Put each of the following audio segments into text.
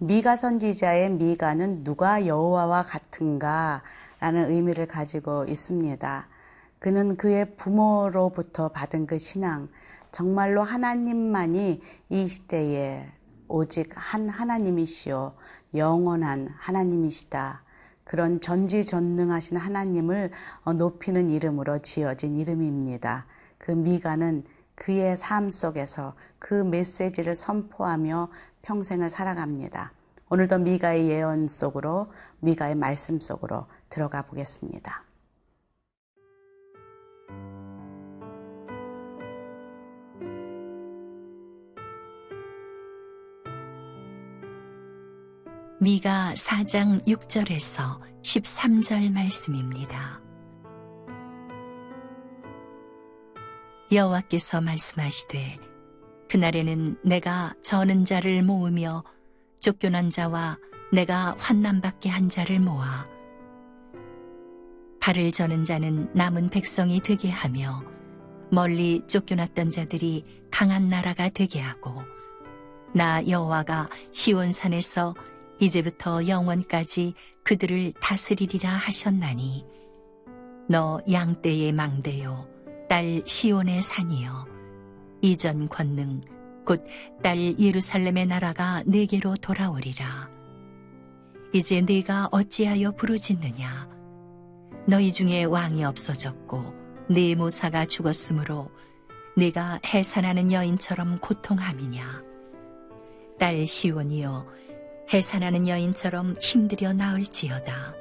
미가 선지자의 미가는 누가 여호와와 같은가 라는 의미를 가지고 있습니다. 그는 그의 부모로부터 받은 그 신앙, 정말로 하나님만이 이 시대에 오직 한 하나님이시요 영원한 하나님이시다. 그런 전지전능하신 하나님을 높이는 이름으로 지어진 이름입니다. 그 미가는 그의 삶 속에서 그 메시지를 선포하며 평생을 살아갑니다. 오늘도 미가의 예언 속으로, 미가의 말씀 속으로 들어가 보겠습니다. 미가 4장 6절에서 13절 말씀입니다. 여호와께서 말씀하시되 그날에는 내가 저는 자를 모으며 쫓겨난 자와 내가 환난받게 한 자를 모아 발을 저는 자는 남은 백성이 되게 하며 멀리 쫓겨났던 자들이 강한 나라가 되게 하고 나 여호와가 시온산에서 이제부터 영원까지 그들을 다스리리라 하셨나니 너 양떼의 망대요 딸 시온의 산이여 이전 권능 곧 딸 예루살렘의 나라가 네게로 돌아오리라. 이제 네가 어찌하여 부르짖느냐. 너희 중에 왕이 없어졌고 네 모사가 죽었으므로 네가 해산하는 여인처럼 고통함이냐. 딸 시온이여 해산하는 여인처럼 힘들여 나을지어다.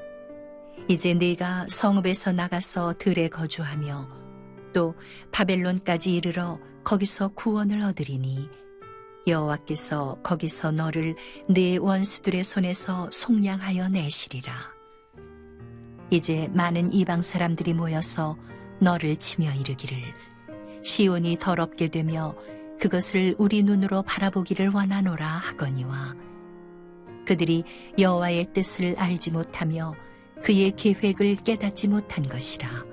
이제 네가 성읍에서 나가서 들에 거주하며 또 바벨론까지 이르러 거기서 구원을 얻으리니 여호와께서 거기서 너를 네 원수들의 손에서 속량하여 내시리라. 이제 많은 이방 사람들이 모여서 너를 치며 이르기를 시온이 더럽게 되며 그것을 우리 눈으로 바라보기를 원하노라 하거니와 그들이 여호와의 뜻을 알지 못하며 그의 계획을 깨닫지 못한 것이라.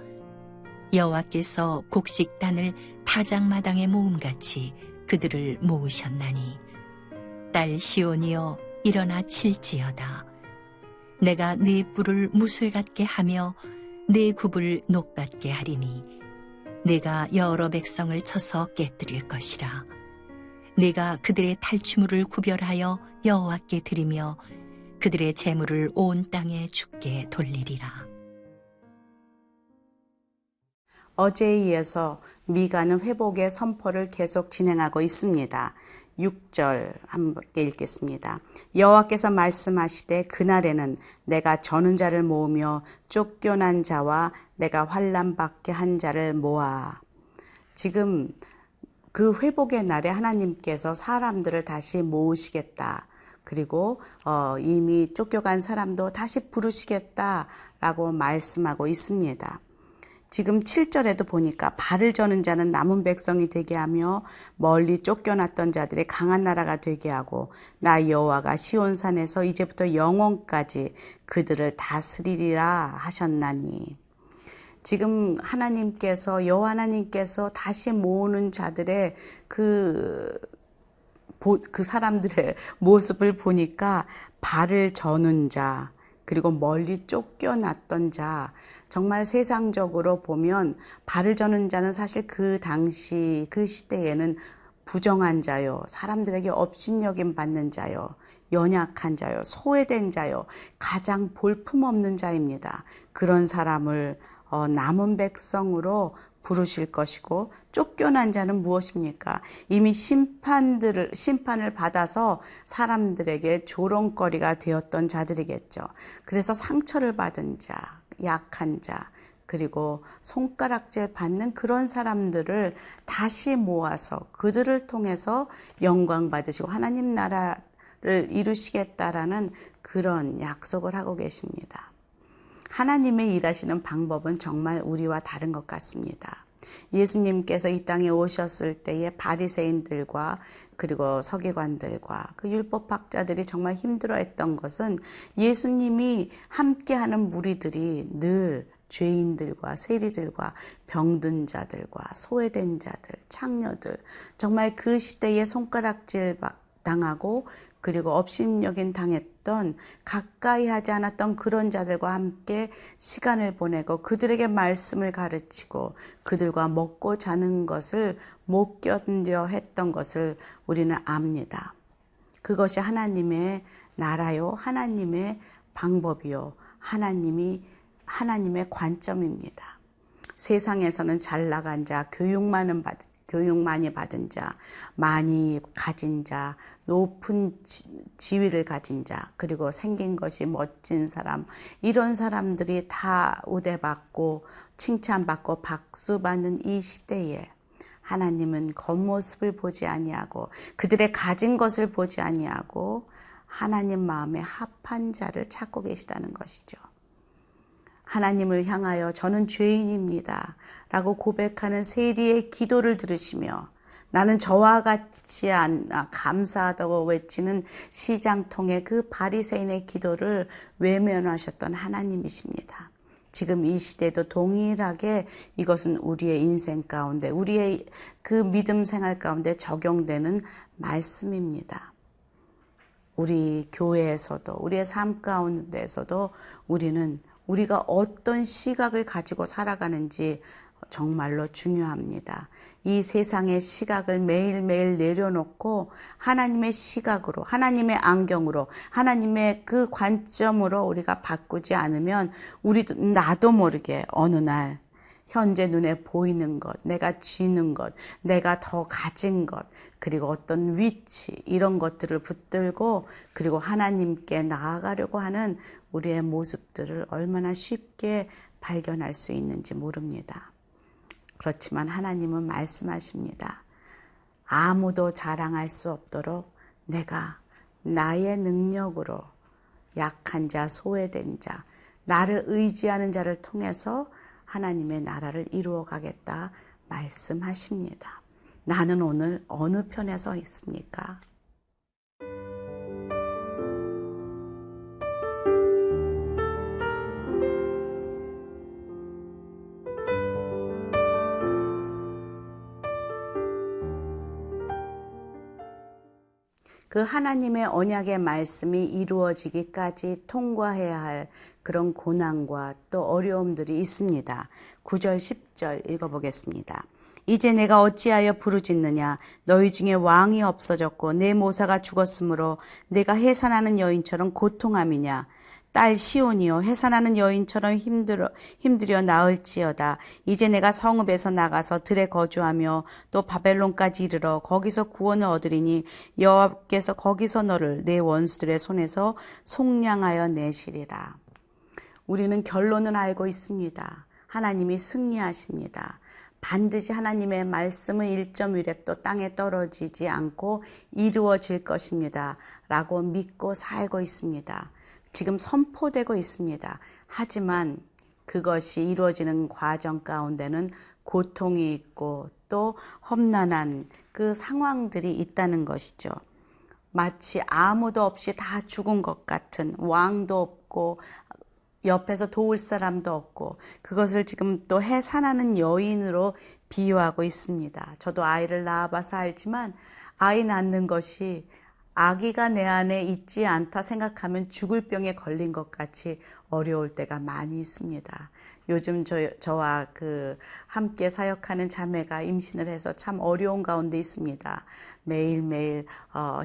여호와께서 곡식단을 타작마당에 모음같이 그들을 모으셨나니 딸 시온이여 일어나 칠지어다. 내가 네 뿔을 무쇠 같게 하며 네 굽을 녹 같게 하리니 내가 여러 백성을 쳐서 깨뜨릴 것이라. 내가 그들의 탈취물을 구별하여 여호와께 드리며 그들의 재물을 온 땅에 주께 돌리리라. 어제에 이어서 미가는 회복의 선포를 계속 진행하고 있습니다. 6절 함께 읽겠습니다. 여호와께서 말씀하시되 그날에는 내가 저는 자를 모으며 쫓겨난 자와 내가 환난받게 한 자를 모아. 지금 그 회복의 날에 하나님께서 사람들을 다시 모으시겠다. 그리고 이미 쫓겨간 사람도 다시 부르시겠다라고 말씀하고 있습니다. 지금 7절에도 보니까 발을 저는 자는 남은 백성이 되게 하며 멀리 쫓겨났던 자들이 강한 나라가 되게 하고 나 여호와가 시온산에서 이제부터 영원까지 그들을 다스리리라 하셨나니. 지금 하나님께서 여호와 하나님께서 다시 모으는 자들의 그 사람들의 모습을 보니까 발을 저는 자 그리고 멀리 쫓겨났던 자, 정말 세상적으로 보면 발을 저는 자는 사실 그 당시 그 시대에는 부정한 자요, 사람들에게 업신여김 받는 자요, 연약한 자요, 소외된 자요, 가장 볼품없는 자입니다. 그런 사람을 남은 백성으로 부르실 것이고 쫓겨난 자는 무엇입니까? 이미 심판을 받아서 사람들에게 조롱거리가 되었던 자들이겠죠. 그래서 상처를 받은 자, 약한 자, 그리고 손가락질 받는 그런 사람들을 다시 모아서 그들을 통해서 영광 받으시고 하나님 나라를 이루시겠다라는 그런 약속을 하고 계십니다. 하나님의 일하시는 방법은 정말 우리와 다른 것 같습니다. 예수님께서 이 땅에 오셨을 때에 바리새인들과 그리고 서기관들과 그 율법학자들이 정말 힘들어했던 것은 예수님이 함께하는 무리들이 늘 죄인들과 세리들과 병든 자들과 소외된 자들, 창녀들, 정말 그 시대에 손가락질 당하고 그리고 업신여긴 당했던 가까이 하지 않았던 그런 자들과 함께 시간을 보내고 그들에게 말씀을 가르치고 그들과 먹고 자는 것을 못 견뎌 했던 것을 우리는 압니다. 그것이 하나님의 나라요, 하나님의 방법이요, 하나님의 관점입니다. 세상에서는 잘 나간 자, 교육 많이 받은 자, 많이 가진 자, 높은 지위를 가진 자, 그리고 생긴 것이 멋진 사람, 이런 사람들이 다 우대받고 칭찬받고 박수받는 이 시대에 하나님은 겉모습을 보지 아니하고 그들의 가진 것을 보지 아니하고 하나님 마음에 합한 자를 찾고 계시다는 것이죠. 하나님을 향하여 저는 죄인입니다 라고 고백하는 세리의 기도를 들으시며 나는 저와 같지 않아 감사하다고 외치는 시장통의 그 바리새인의 기도를 외면하셨던 하나님이십니다. 지금 이 시대도 동일하게 이것은 우리의 인생 가운데, 우리의 그 믿음 생활 가운데 적용되는 말씀입니다. 우리 교회에서도, 우리의 삶 가운데에서도 우리가 어떤 시각을 가지고 살아가는지 정말로 중요합니다. 이 세상의 시각을 매일매일 내려놓고 하나님의 시각으로, 하나님의 안경으로, 하나님의 그 관점으로 우리가 바꾸지 않으면 나도 모르게 어느 날 현재 눈에 보이는 것, 내가 쥐는 것, 내가 더 가진 것, 그리고 어떤 위치, 이런 것들을 붙들고 그리고 하나님께 나아가려고 하는 우리의 모습들을 얼마나 쉽게 발견할 수 있는지 모릅니다. 그렇지만 하나님은 말씀하십니다. 아무도 자랑할 수 없도록 내가 나의 능력으로 약한 자, 소외된 자, 나를 의지하는 자를 통해서 하나님의 나라를 이루어 가겠다 말씀하십니다. 나는 오늘 어느 편에 서 있습니까? 그 하나님의 언약의 말씀이 이루어지기까지 통과해야 할 그런 고난과 또 어려움들이 있습니다. 9절 10절 읽어보겠습니다. 이제 내가 어찌하여 부르짖느냐 너희 중에 왕이 없어졌고 내 모사가 죽었으므로 내가 해산하는 여인처럼 고통함이냐 딸 시온이여 해산하는 여인처럼 힘들여 나을지어다. 이제 내가 성읍에서 나가서 들에 거주하며 또 바벨론까지 이르러 거기서 구원을 얻으리니 여호와께서 거기서 너를 내 원수들의 손에서 속량하여 내시리라. 우리는 결론은 알고 있습니다. 하나님이 승리하십니다. 반드시 하나님의 말씀은 1.1획도 땅에 떨어지지 않고 이루어질 것입니다. 라고 믿고 살고 있습니다. 지금 선포되고 있습니다. 하지만 그것이 이루어지는 과정 가운데는 고통이 있고 또 험난한 그 상황들이 있다는 것이죠. 마치 아무도 없이 다 죽은 것 같은, 왕도 없고 옆에서 도울 사람도 없고, 그것을 지금 또 해산하는 여인으로 비유하고 있습니다. 저도 아이를 낳아봐서 알지만 아이 낳는 것이 아기가 내 안에 있지 않다 생각하면 죽을 병에 걸린 것 같이 어려울 때가 많이 있습니다. 요즘 저와 함께 사역하는 자매가 임신을 해서 참 어려운 가운데 있습니다. 매일매일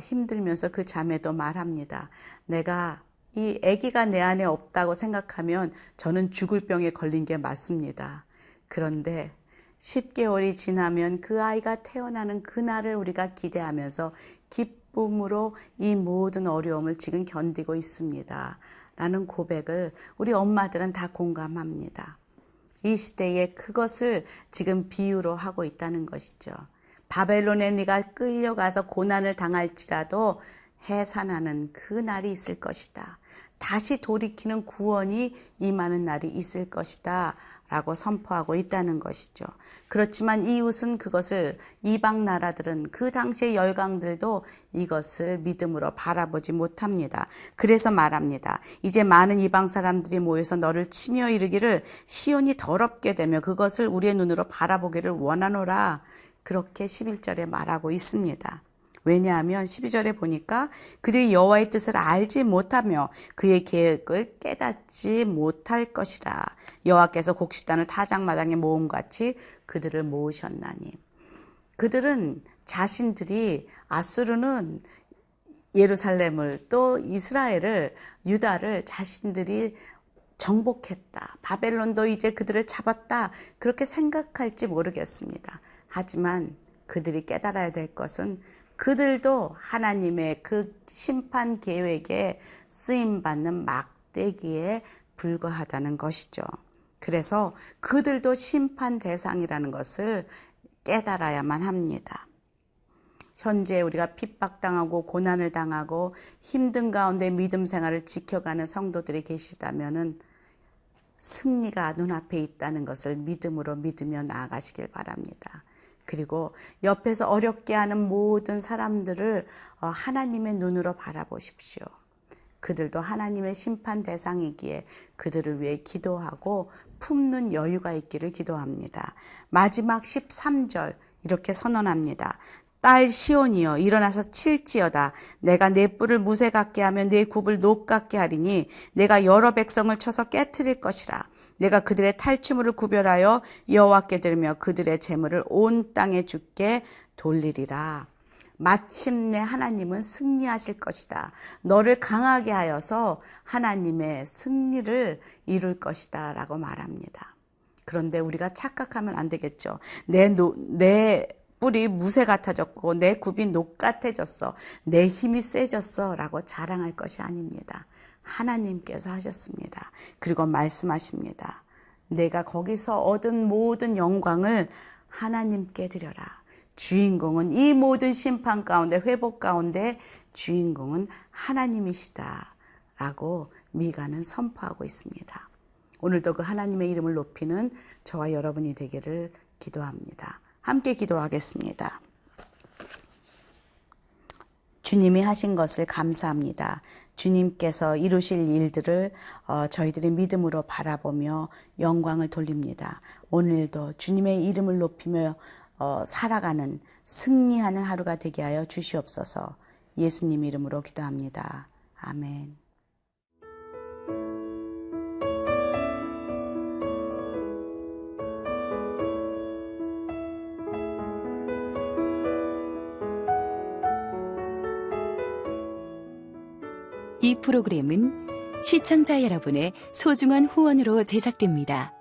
힘들면서 그 자매도 말합니다. 내가 이 아기가 내 안에 없다고 생각하면 저는 죽을 병에 걸린 게 맞습니다. 그런데 10개월이 지나면 그 아이가 태어나는 그날을 우리가 기대하면서 기쁨으로 이 모든 어려움을 지금 견디고 있습니다. 라는 고백을 우리 엄마들은 다 공감합니다. 이 시대에 그것을 지금 비유로 하고 있다는 것이죠. 바벨론에 네가 끌려가서 고난을 당할지라도 해산하는 그 날이 있을 것이다. 다시 돌이키는 구원이 임하는 날이 있을 것이다. 라고 선포하고 있다는 것이죠. 그렇지만 이웃은 그것을, 이방 나라들은, 그 당시의 열강들도 이것을 믿음으로 바라보지 못합니다. 그래서 말합니다. 이제 많은 이방 사람들이 모여서 너를 치며 이르기를 시온이 더럽게 되며 그것을 우리의 눈으로 바라보기를 원하노라. 그렇게 11절에 말하고 있습니다. 왜냐하면 12절에 보니까 그들이 여호와의 뜻을 알지 못하며 그의 계획을 깨닫지 못할 것이라. 여호와께서 곡식단을 타작마당에 모음같이 그들을 모으셨나니. 그들은 자신들이 아수르는 예루살렘을 또 이스라엘을 유다를 자신들이 정복했다. 바벨론도 이제 그들을 잡았다. 그렇게 생각할지 모르겠습니다. 하지만 그들이 깨달아야 될 것은 그들도 하나님의 그 심판 계획에 쓰임받는 막대기에 불과하다는 것이죠. 그래서 그들도 심판 대상이라는 것을 깨달아야만 합니다. 현재 우리가 핍박당하고 고난을 당하고 힘든 가운데 믿음 생활을 지켜가는 성도들이 계시다면은 승리가 눈앞에 있다는 것을 믿음으로 믿으며 나아가시길 바랍니다. 그리고 옆에서 어렵게 하는 모든 사람들을 하나님의 눈으로 바라보십시오. 그들도 하나님의 심판 대상이기에 그들을 위해 기도하고 품는 여유가 있기를 기도합니다. 마지막 13절 이렇게 선언합니다. 딸 시온이여 일어나서 칠지어다. 내가 내 뿔을 무쇠 같게 하며 내 굽을 녹 같게 하리니 내가 여러 백성을 쳐서 깨트릴 것이라. 내가 그들의 탈취물을 구별하여 여호와께 드리며 그들의 재물을 온 땅에 주께 돌리리라. 마침내 하나님은 승리하실 것이다. 너를 강하게 하여서 하나님의 승리를 이룰 것이다 라고 말합니다. 그런데 우리가 착각하면 안 되겠죠. 내 뿔이 무쇠 같아졌고 내 굽이 녹 같아졌어. 내 힘이 세졌어 라고 자랑할 것이 아닙니다. 하나님께서 하셨습니다. 그리고 말씀하십니다. 내가 거기서 얻은 모든 영광을 하나님께 드려라. 주인공은 이 모든 심판 가운데 회복 가운데 주인공은 하나님이시다 라고 미가는 선포하고 있습니다. 오늘도 그 하나님의 이름을 높이는 저와 여러분이 되기를 기도합니다. 함께 기도하겠습니다. 주님이 하신 것을 감사합니다. 주님께서 이루실 일들을 저희들이 믿음으로 바라보며 영광을 돌립니다. 오늘도 주님의 이름을 높이며 살아가는 승리하는 하루가 되게 하여 주시옵소서. 예수님 이름으로 기도합니다. 아멘. 이 프로그램은 시청자 여러분의 소중한 후원으로 제작됩니다.